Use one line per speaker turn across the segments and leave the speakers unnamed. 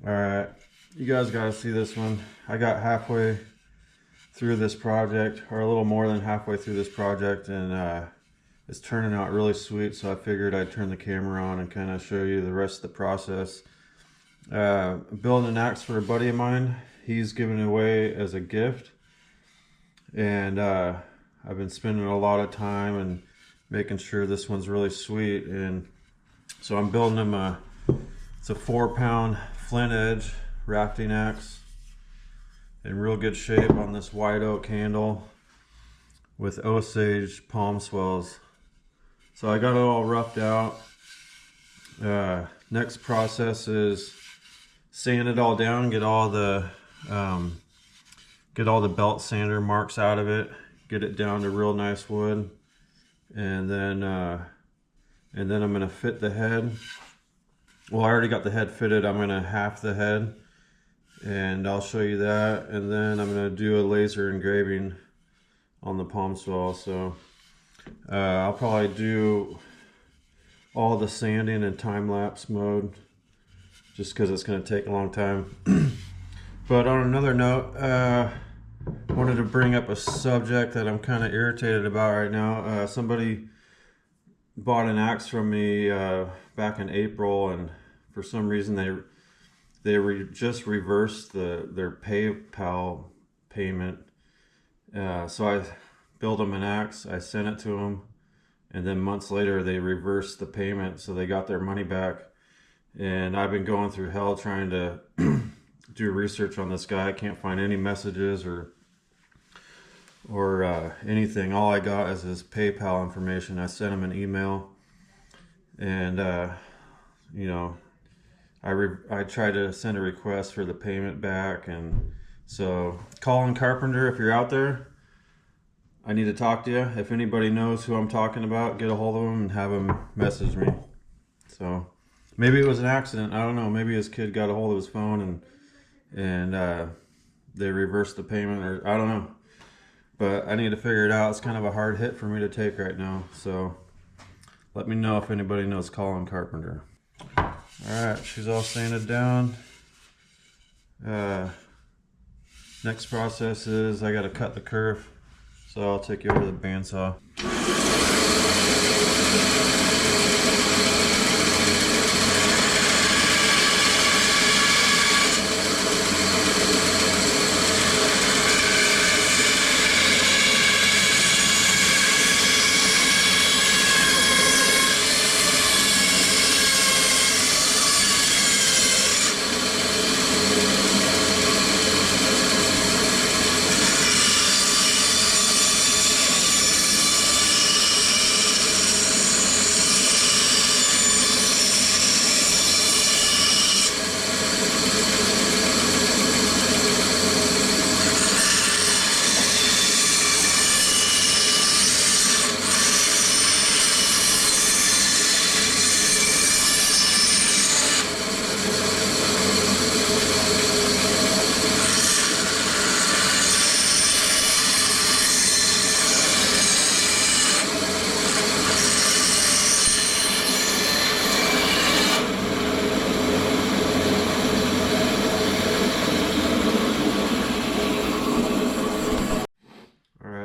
Alright, you guys gotta see this one. I got halfway through this project, or a little more than halfway through this project, and it's turning out really sweet, so I figured I'd turn the camera on and kind of show you the rest of the process. Building an axe for a buddy of mine. He's giving it away as a gift, and I've been spending a lot of time and making sure this one's really sweet, and so I'm building him it's a 4-pound flint edge rafting axe in real good shape on this white oak handle with Osage palm swells. So I got it all roughed out. Next process is sand it all down, get all the belt sander marks out of it, get it down to real nice wood, and then I'm gonna fit the head. Well, I already got the head fitted. I'm gonna half the head, and I'll show you that. And then I'm gonna do a laser engraving on the palm swell. So I'll probably do all the sanding in time-lapse mode, just because it's gonna take a long time. But on another note, I wanted to bring up a subject that I'm kind of irritated about right now. Somebody bought an axe from me back in April, and for some reason they just reversed their PayPal payment. So I built them an axe, I sent it to them, and then months later they reversed the payment, so they got their money back. And I've been going through hell trying to do research on this guy. I can't find any messages or anything. All I got is his PayPal information. I sent him an email, and you know, I tried to send a request for the payment back. And so Colin Carpenter, if you're out there, I need to talk to you. If anybody knows who I'm talking about, get a hold of him and have him message me. So maybe it was an accident, I don't know. Maybe his kid got a hold of his phone and they reversed the payment, or I don't know. But I need to figure it out. It's kind of a hard hit for me to take right now. So let me know if anybody knows Colin Carpenter. Alright, she's all sanded down. Next process is I gotta cut the kerf. So I'll take you over to the bandsaw.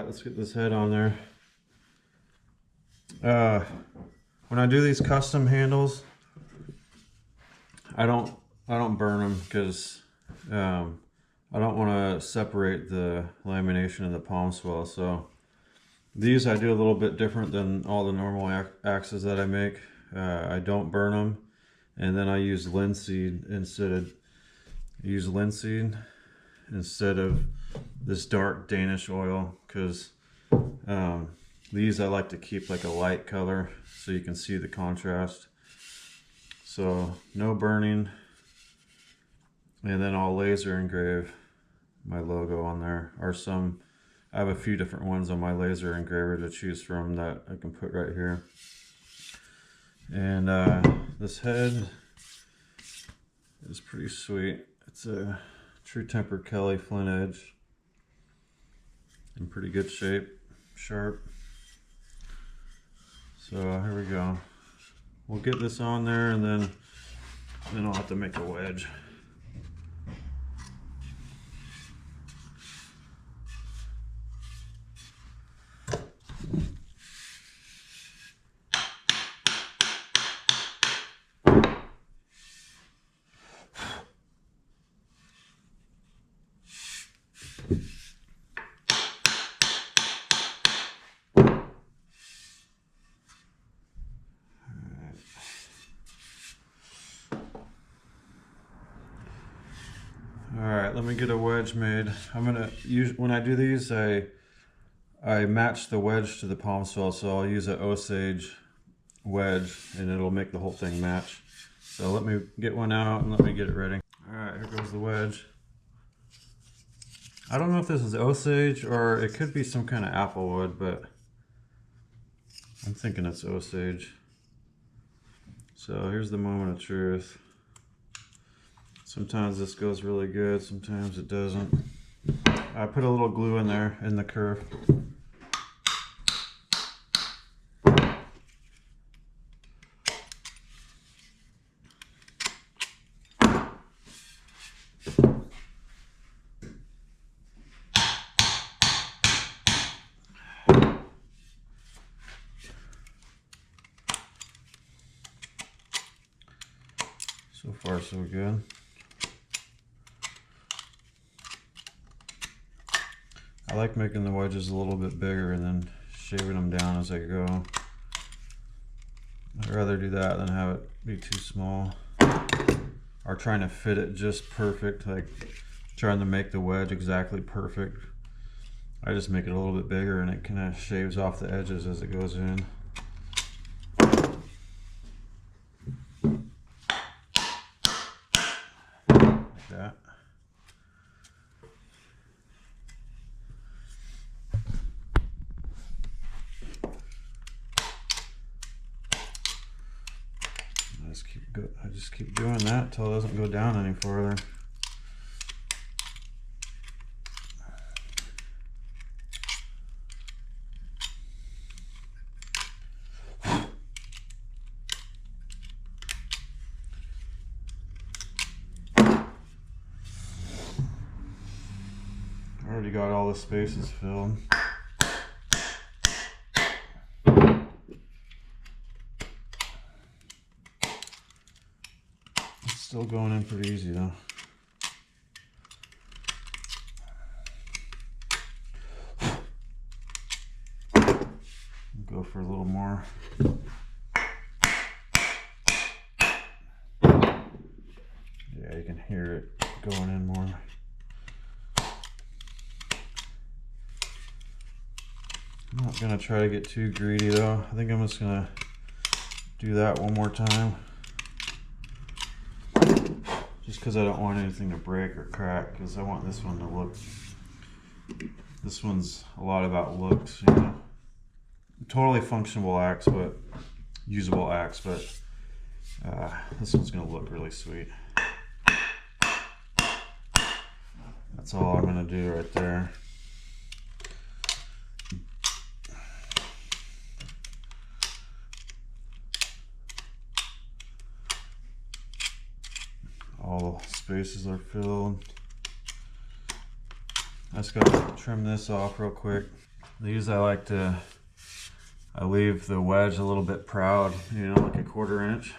Let's get this head on there. When I do these custom handles, I don't burn them because I don't want to separate the lamination of the palm swell. So these I do a little bit different than all the normal axes that I make. I don't burn them, and then I use linseed instead of this dark Danish oil, because these I like to keep like a light color so you can see the contrast. So no burning, and then I'll laser engrave my logo on there, or I have a few different ones on my laser engraver to choose from that I can put right here. And this head is pretty sweet. It's a True Temper Kelly flint edge in pretty good shape, sharp. So here we go. We'll get this on there, and then I'll have to make a wedge. All right, let me get a wedge made. I'm gonna use, when I do these, I match the wedge to the palm swell, so I'll use an Osage wedge and it'll make the whole thing match. So let me get one out and let me get it ready. All right, here goes the wedge. I don't know if this is Osage or it could be some kind of apple wood, but I'm thinking it's Osage. So here's the moment of truth. Sometimes this goes really good, sometimes it doesn't. I put a little glue in there in the curve. So far so good. I like making the wedges a little bit bigger and then shaving them down as I go. I'd rather do that than have it be too small. Or trying to fit it just perfect, like trying to make the wedge exactly perfect. I just make it a little bit bigger and it kind of shaves off the edges as it goes in. Like that. I just keep doing that until it doesn't go down any further. I already got all the spaces filled. Still going in pretty easy though. Go for a little more. Yeah, you can hear it going in more. I'm not gonna try to get too greedy though. I think I'm just gonna do that one more time. Just because I don't want anything to break or crack, because I want this one to look, this one's a lot about looks, you know. Totally functional axe, but usable axe, but this one's gonna look really sweet. That's all I'm gonna do right there. All the spaces are filled. I just gotta trim this off real quick. These I leave the wedge a little bit proud, you know, like a 1/4 inch.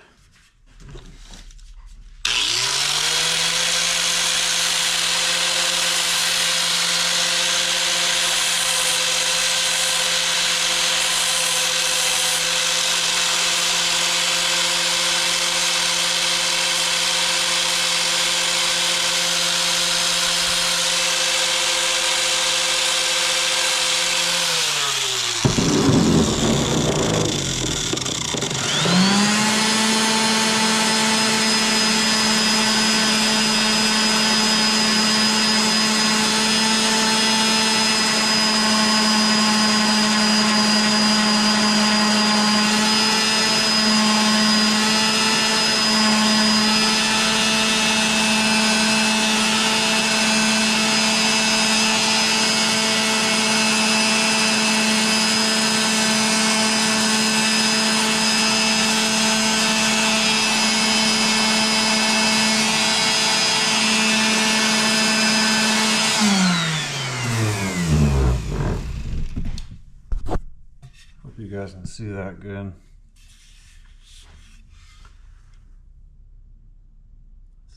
You guys can see that good.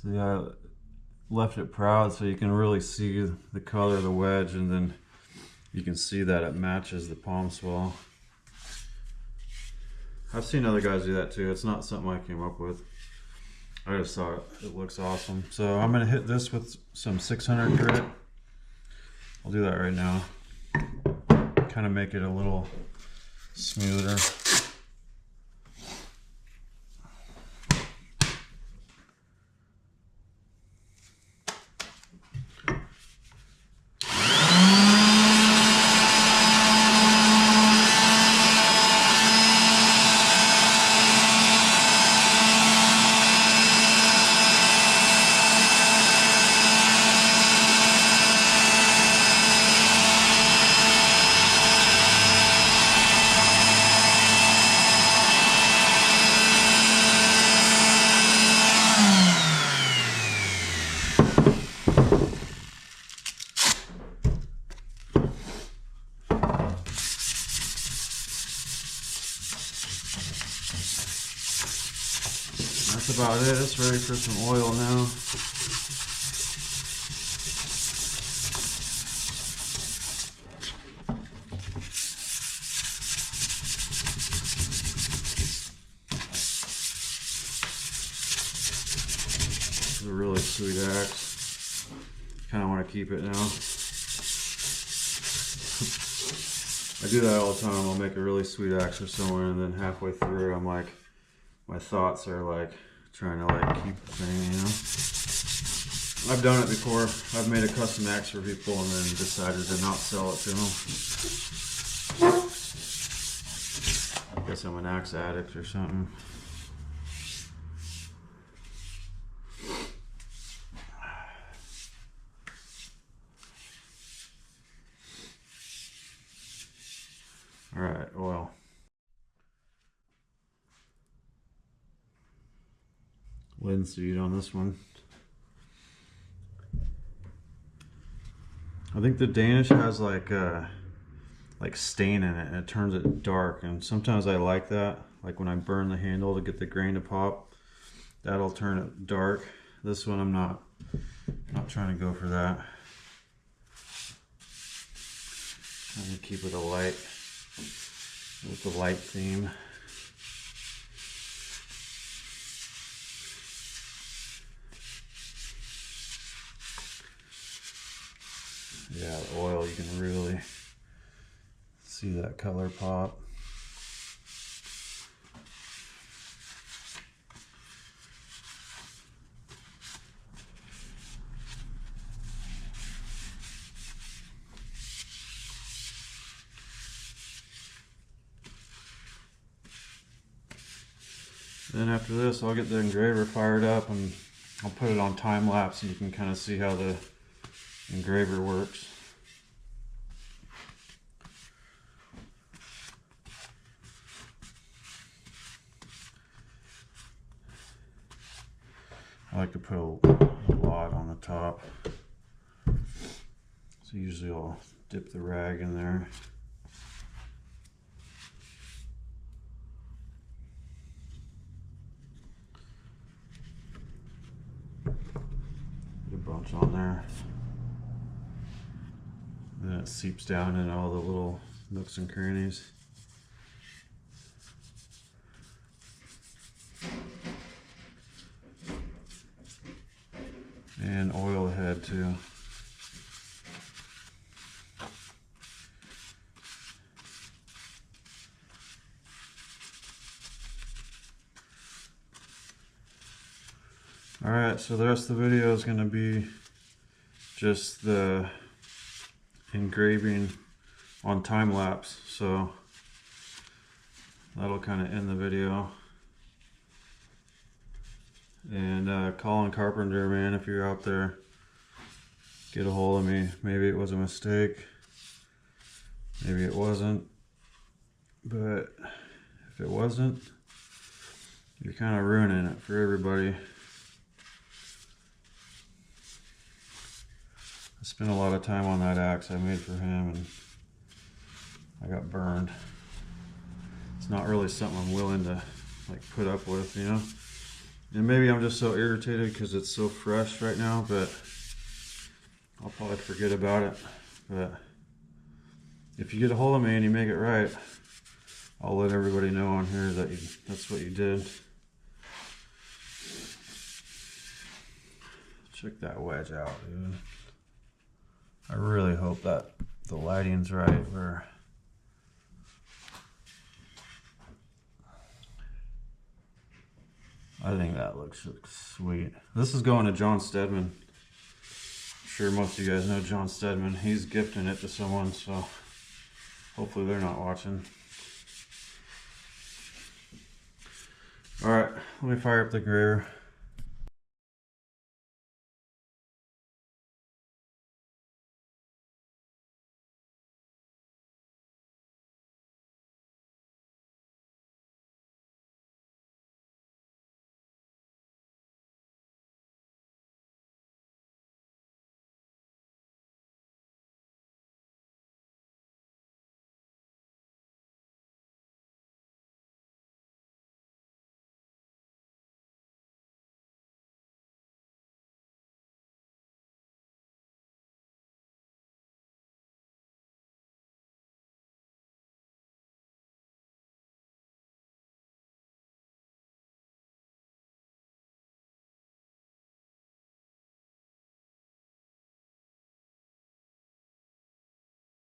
See, I left it proud so you can really see the color of the wedge, and then you can see that it matches the palm swell. I've seen other guys do that too. It's not something I came up with. I just thought it looks awesome. So I'm gonna hit this with some 600 grit. I'll do that right now. Kind of make it a little smoother. That's about it. It's ready for some oil now. This is a really sweet axe. Kind of want to keep it now. I do that all the time. I'll make a really sweet axe for someone, and then halfway through, I'm like, my thoughts are like trying to like keep the thing, you know. I've done it before. I've made a custom axe for people and then decided to not sell it to them. I guess I'm an axe addict or something. All right, oil. Linseed on this one. I think the Danish has like stain in it, and it turns it dark, and sometimes I like that. Like when I burn the handle to get the grain to pop, that'll turn it dark. This one I'm not trying to go for that. Trying to keep it a light, with the light theme. Yeah, the oil, you can really see that color pop. Then after this, I'll get the engraver fired up and I'll put it on time lapse, and you can kind of see how the engraver works. I like to put a lot on the top. So usually I'll dip the rag in there. Put a bunch on there. And then it seeps down in all the little nooks and crannies. And oil the head too. Alright, so the rest of the video is going to be just the engraving on time lapse, so that'll kind of end the video. And Colin Carpenter, man, if you're out there, get a hold of me. Maybe it was a mistake, maybe it wasn't, but if it wasn't, you're kind of ruining it for everybody. I spent a lot of time on that axe I made for him, and I got burned. It's not really something I'm willing to like put up with, you know. And maybe I'm just so irritated because it's so fresh right now, but I'll probably forget about it. But if you get a hold of me and you make it right, I'll let everybody know on here that that's what you did. Check that wedge out, dude. I really hope that the lighting's right. I think that looks sweet. This is going to John Stedman. I'm sure most of you guys know John Stedman. He's gifting it to someone, so hopefully they're not watching. All right, let me fire up the engraver.